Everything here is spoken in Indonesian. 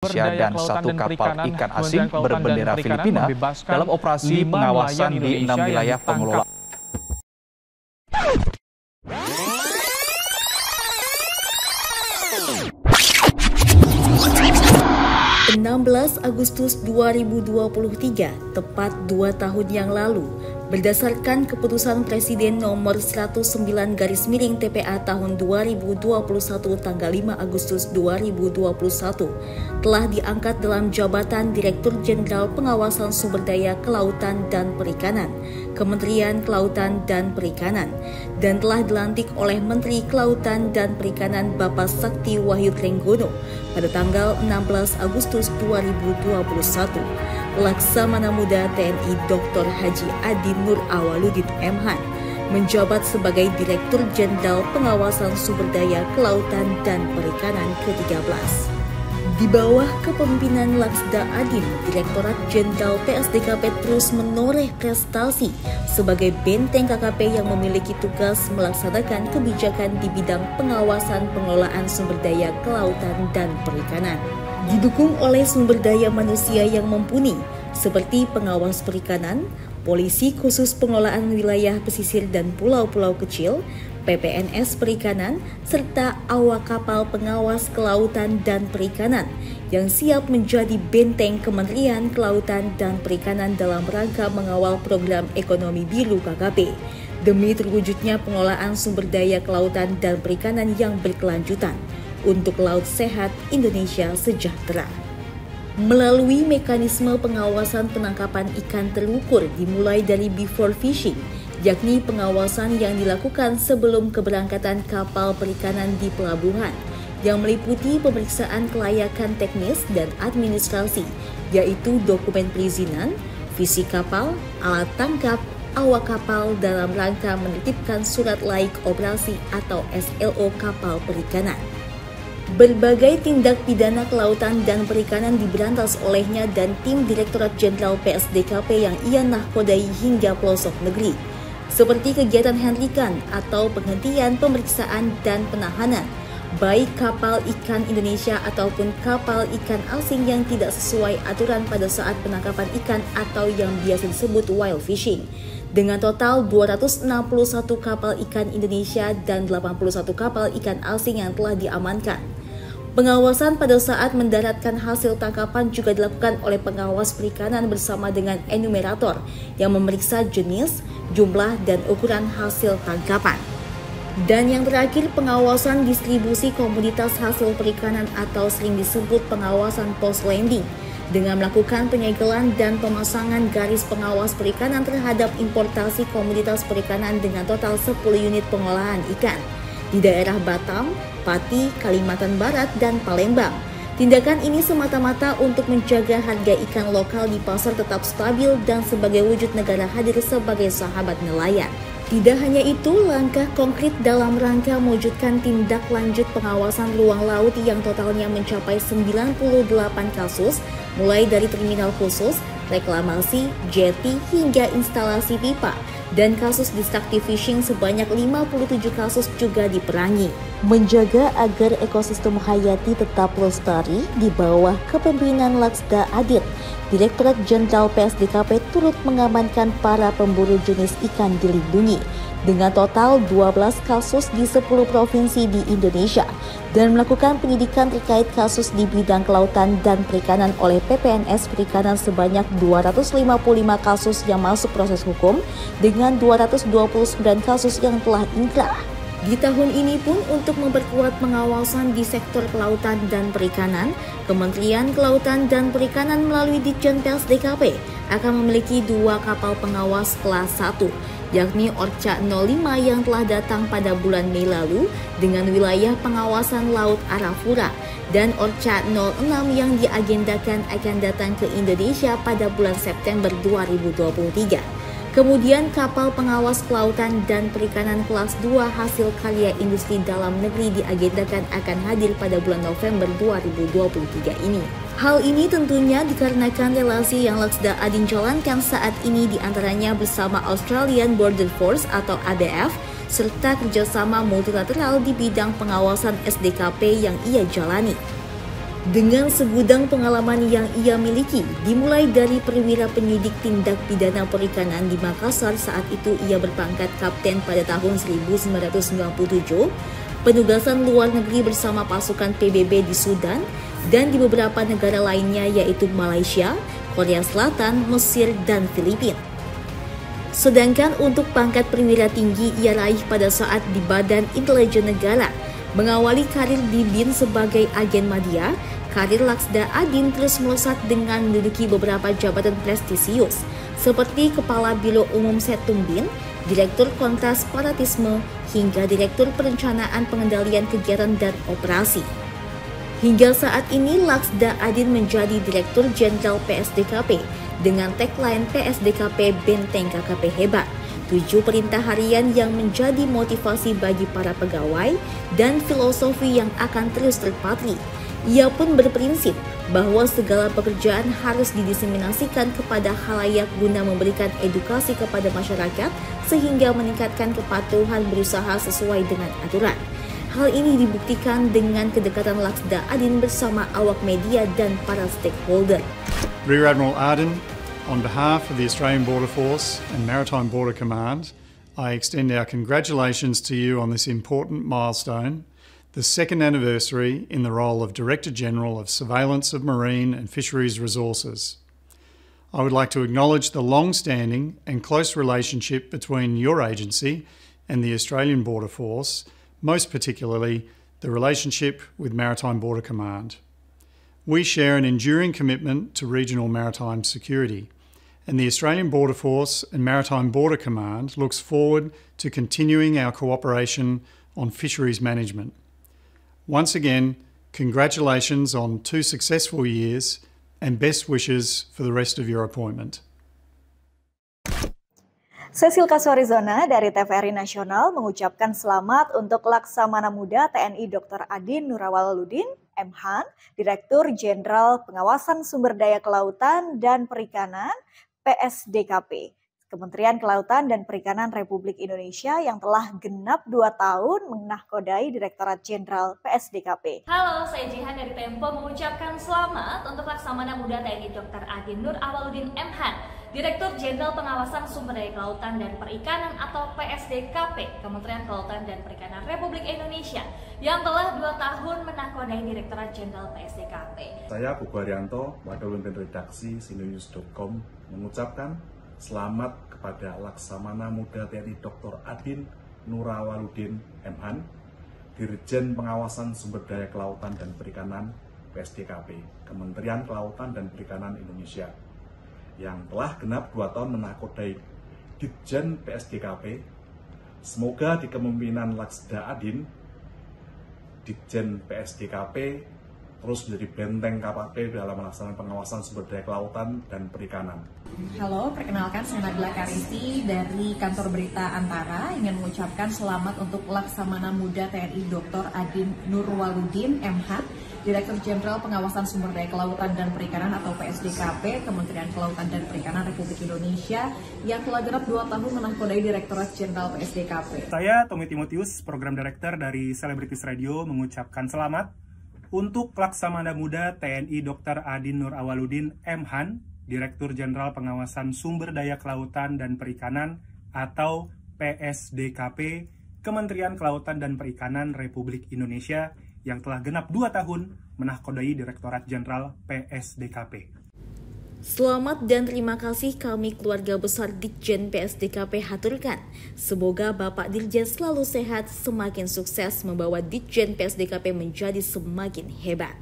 Indonesia dan satu kapal ikan asing berbendera Filipina dalam operasi pengawasan di 6 wilayah pengelola. 16 Agustus 2023, tepat 2 tahun yang lalu, berdasarkan keputusan Presiden nomor 109/TPA tahun 2021 tanggal 5 Agustus 2021, telah diangkat dalam jabatan Direktur Jenderal Pengawasan Sumber Daya Kelautan dan Perikanan, Kementerian Kelautan dan Perikanan, dan telah dilantik oleh Menteri Kelautan dan Perikanan Bapak Sakti Wahyu Trenggono pada tanggal 16 Agustus 2021. Laksamana Muda TNI Dr. Haji Adi Nur Awaludin MH menjabat sebagai Direktur Jenderal Pengawasan Sumber Daya Kelautan dan Perikanan ke-13. Di bawah kepemimpinan Laksda Adin, Direktorat Jenderal PSDKP terus menoreh prestasi sebagai benteng KKP yang memiliki tugas melaksanakan kebijakan di bidang pengawasan pengelolaan sumber daya kelautan dan perikanan. Didukung oleh sumber daya manusia yang mumpuni, seperti pengawas perikanan, polisi khusus pengelolaan wilayah pesisir dan pulau-pulau kecil, PPNS Perikanan, serta awak kapal pengawas kelautan dan perikanan yang siap menjadi benteng Kementerian Kelautan dan Perikanan dalam rangka mengawal program ekonomi biru KKP demi terwujudnya pengelolaan sumber daya kelautan dan perikanan yang berkelanjutan untuk laut sehat Indonesia sejahtera. Melalui mekanisme pengawasan penangkapan ikan terukur dimulai dari before fishing, yakni pengawasan yang dilakukan sebelum keberangkatan kapal perikanan di pelabuhan, yang meliputi pemeriksaan kelayakan teknis dan administrasi, yaitu dokumen perizinan, visi kapal, alat tangkap, awak kapal dalam rangka menertibkan surat laik operasi atau SLO kapal perikanan. Berbagai tindak pidana kelautan dan perikanan diberantas olehnya dan tim Direktorat Jenderal PSDKP yang ia nahkodai hingga pelosok negeri, seperti kegiatan hentikan atau penghentian pemeriksaan dan penahanan, baik kapal ikan Indonesia ataupun kapal ikan asing yang tidak sesuai aturan pada saat penangkapan ikan atau yang biasa disebut wild fishing, dengan total 261 kapal ikan Indonesia dan 81 kapal ikan asing yang telah diamankan. Pengawasan pada saat mendaratkan hasil tangkapan juga dilakukan oleh pengawas perikanan bersama dengan enumerator yang memeriksa jenis, jumlah, dan ukuran hasil tangkapan. Dan yang terakhir, pengawasan distribusi komoditas hasil perikanan atau sering disebut pengawasan post landing dengan melakukan penyegelan dan pemasangan garis pengawas perikanan terhadap importasi komoditas perikanan dengan total 10 unit pengolahan ikan di daerah Batam, Pati, Kalimantan Barat, dan Palembang. Tindakan ini semata-mata untuk menjaga harga ikan lokal di pasar tetap stabil dan sebagai wujud negara hadir sebagai sahabat nelayan. Tidak hanya itu, langkah konkret dalam rangka mewujudkan tindak lanjut pengawasan ruang laut yang totalnya mencapai 98 kasus, mulai dari terminal khusus, reklamasi, jeti, hingga instalasi pipa. Dan kasus destructive fishing sebanyak 57 kasus juga diperangi. Menjaga agar ekosistem hayati tetap lestari di bawah kepemimpinan Laksda Adin, Direktorat Jenderal PSDKP turut mengamankan para pemburu jenis ikan dilindungi dengan total 12 kasus di 10 provinsi di Indonesia dan melakukan penyidikan terkait kasus di bidang kelautan dan perikanan oleh PPNS Perikanan sebanyak 255 kasus yang masuk proses hukum dengan 229 kasus yang telah inkrah. Di tahun ini pun untuk memperkuat pengawasan di sektor kelautan dan perikanan, Kementerian Kelautan dan Perikanan melalui Ditjen PSDKP akan memiliki 2 kapal pengawas kelas 1, yakni Orca 05 yang telah datang pada bulan Mei lalu dengan wilayah pengawasan Laut Arafura, dan Orca 06 yang diagendakan akan datang ke Indonesia pada bulan September 2023. Kemudian kapal pengawas kelautan dan perikanan kelas 2 hasil karya industri dalam negeri diagendakan akan hadir pada bulan November 2023 ini. Hal ini tentunya dikarenakan relasi yang Laksda Adin jalankan saat ini diantaranya bersama Australian Border Force atau ABF, serta kerjasama multilateral di bidang pengawasan SDKP yang ia jalani. Dengan segudang pengalaman yang ia miliki, dimulai dari perwira penyidik tindak pidana perikanan di Makassar saat itu ia berpangkat kapten pada tahun 1997, penugasan luar negeri bersama pasukan PBB di Sudan, dan di beberapa negara lainnya yaitu Malaysia, Korea Selatan, Mesir, dan Filipina. Sedangkan untuk pangkat perwira tinggi ia raih pada saat di Badan Intelijen Negara, mengawali karir di BIN sebagai agen media. Karir Laksda Adin terus melesat dengan menduduki beberapa jabatan prestisius seperti Kepala Biro Umum Setum BIN, Direktur Kontrasparatisme, hingga Direktur Perencanaan Pengendalian Kegiatan dan Operasi. Hingga saat ini Laksda Adin menjadi Direktur Jenderal PSDKP dengan tagline PSDKP Benteng KKP Hebat. 7 perintah harian yang menjadi motivasi bagi para pegawai dan filosofi yang akan terus terpatri. Ia pun berprinsip bahwa segala pekerjaan harus didiseminasikan kepada khalayak guna memberikan edukasi kepada masyarakat sehingga meningkatkan kepatuhan berusaha sesuai dengan aturan. Hal ini dibuktikan dengan kedekatan Laksda Adin bersama awak media dan para stakeholder. Rear Admiral Ardin, on behalf of the Australian Border Force and Maritime Border Command, I extend our congratulations to you on this important milestone, the second anniversary in the role of Director General of Surveillance of Marine and Fisheries Resources. I would like to acknowledge the long-standing and close relationship between your agency and the Australian Border Force, most particularly the relationship with Maritime Border Command. We share an enduring commitment to regional maritime security, and the Australian Border Force and Maritime Border Command looks forward to continuing our cooperation on fisheries management. Once again, congratulations on 2 successful years and best wishes for the rest of your appointment. Cecil Kasuarizona dari TVRI Nasional mengucapkan selamat untuk Laksamana Muda TNI Dr. Adin Nurrawaludin, MHAN, Direktur Jenderal Pengawasan Sumber Daya Kelautan dan Perikanan, PSDKP. Kementerian Kelautan dan Perikanan Republik Indonesia yang telah genap 2 tahun menahkodai Direktorat Jenderal PSDKP. Halo, saya Jihan dari Tempo mengucapkan selamat untuk Laksamana Muda TNI Dr. Adin Nurrawaludin MHAN, Direktur Jenderal Pengawasan Sumber Daya Kelautan dan Perikanan atau PSDKP, Kementerian Kelautan dan Perikanan Republik Indonesia yang telah 2 tahun menahkodai Direktorat Jenderal PSDKP. Saya Bubu Haryanto, Wakil Pemimpin Redaksi Sindonews.com mengucapkan selamat kepada Laksamana Muda TNI Dr. Adin Nurrawaludin MHAN, Dirjen Pengawasan Sumber Daya Kelautan dan Perikanan PSDKP, Kementerian Kelautan dan Perikanan Indonesia, yang telah genap 2 tahun menahkodai Ditjen PSDKP. Semoga di kepemimpinan Laksda Adin, Ditjen PSDKP terus menjadi benteng KKP dalam melaksanakan pengawasan sumber daya kelautan dan perikanan. Halo, perkenalkan saya Nabila Karisi dari Kantor Berita Antara ingin mengucapkan selamat untuk Laksamana Muda TNI Dr. Adin Nurrawaludin MHAN, Direktur Jenderal Pengawasan Sumber Daya Kelautan dan Perikanan atau PSDKP, Kementerian Kelautan dan Perikanan Republik Indonesia yang telah genap 2 tahun menahkodai Direktorat Jenderal PSDKP. Saya Tommy Timotius, Program Director dari Celebrities Radio mengucapkan selamat untuk Laksamana Muda TNI Dr. Adin Nurrawaludin MHAN, Direktur Jenderal Pengawasan Sumber Daya Kelautan dan Perikanan atau PSDKP, Kementerian Kelautan dan Perikanan Republik Indonesia yang telah genap 2 tahun menahkodai Direktorat Jenderal PSDKP. Selamat dan terima kasih kami keluarga besar Ditjen PSDKP haturkan. Semoga Bapak Dirjen selalu sehat, semakin sukses membawa Ditjen PSDKP menjadi semakin hebat.